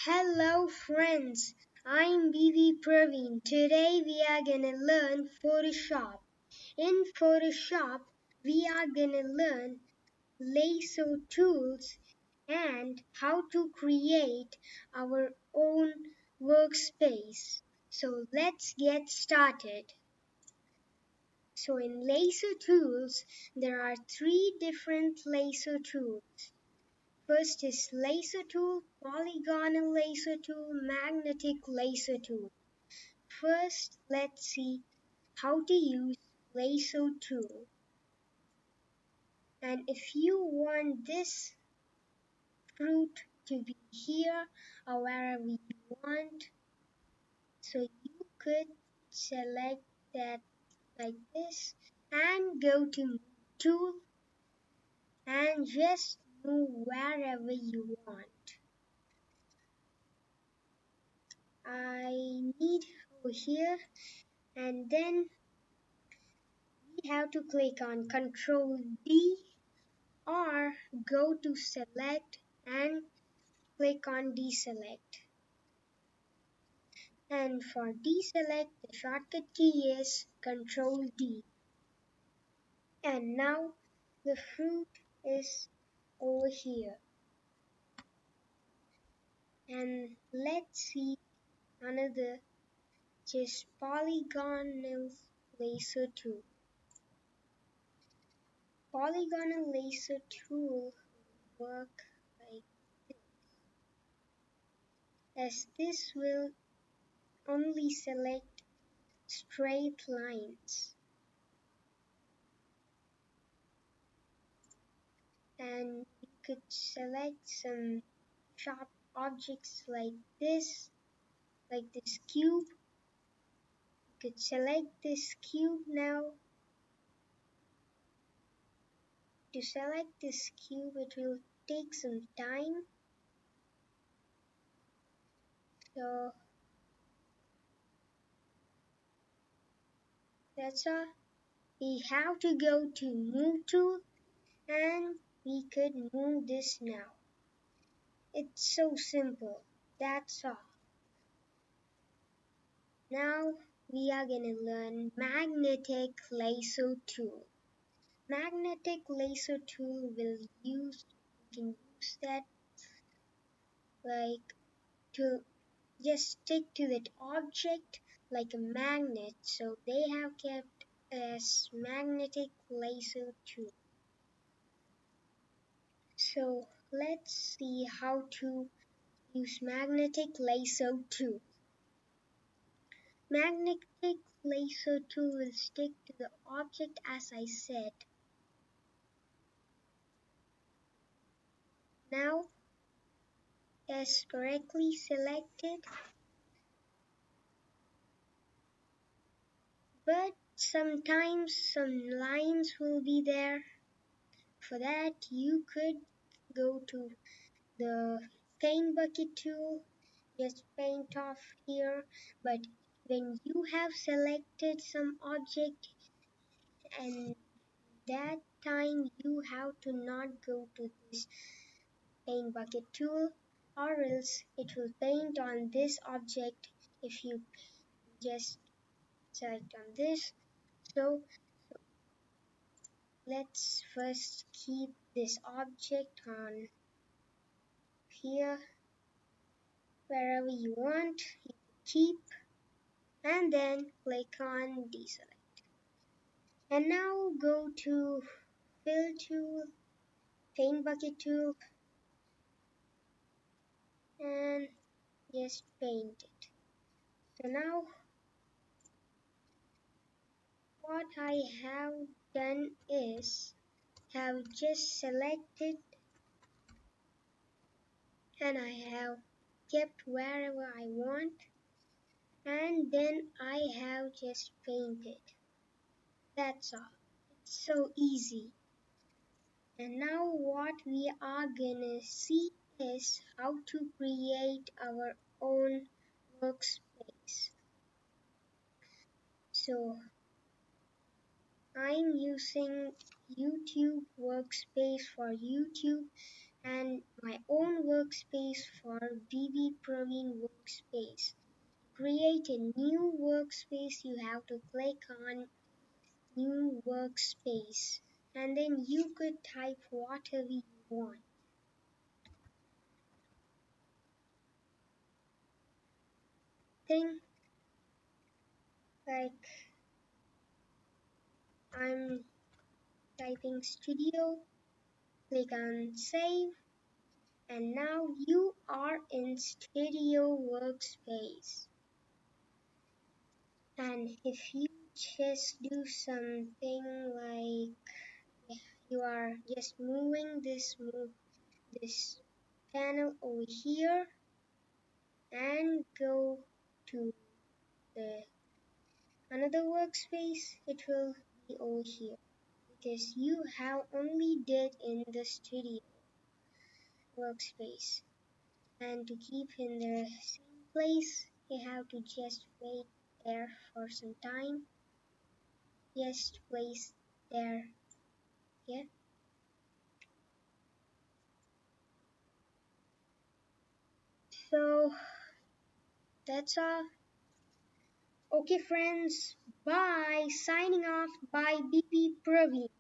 Hello friends, I'm BBPraveen. Today we are gonna learn Photoshop. In Photoshop, we are gonna learn lasso tools and how to create our own workspace. So let's get started. So in lasso tools, there are three different lasso tools. First is lasso tool, polygonal lasso tool, magnetic lasso tool. First, let's see how to use lasso tool. And if you want this fruit to be here or wherever you want, so you could select that like this and go to tool and just move wherever you want. I need over here, and then we have to click on Control D or go to select and click on deselect. And for deselect, the shortcut key is Control D. And now the fruit is over here. And let's see another, just polygonal lasso tool. Polygonal lasso tool work like this, as this will only select straight lines, and you could select some sharp objects like this cube. You could select this cube now. To select this cube, it will take some time, so that's all. We have to go to move tool and we could move this now. It's so simple, that's all. Now we are gonna learn magnetic lasso tool. Magnetic lasso tool will use, you can use that like to just stick to that object like a magnet, so they have kept as magnetic lasso tool. So let's see how to use magnetic lasso tool. Magnetic lasso tool will stick to the object as I said. Now as correctly selected, but sometimes some lines will be there. For that you could go to the paint bucket tool, just paint off here, but when you have selected some object, and that time you have to not go to this paint bucket tool, or else it will paint on this object if you just select on this. So let's first keep this object on here, wherever you want, you keep, and then click on deselect. And now go to fill tool, paint bucket tool, and just paint it. So now what I have done is have just selected and I have kept wherever I want, and then I have just painted. That's all. It's so easy. And now what we are gonna see is how to create our own workspace. So I'm using YouTube workspace for YouTube, and my own workspace for BBPraveen workspace. To create a new workspace, you have to click on new workspace and then you could type whatever you want. Think like I'm typing studio, click on save, and now you are in studio workspace. And if you just do something like you are just moving this panel over here and go to the another workspace, it will be over here because you have only did in the studio workspace. And to keep in the same place, you have to just wait there for some time. Just place there. Yeah. So that's all. Okay, friends. Bye. Signing off by BB Praveen.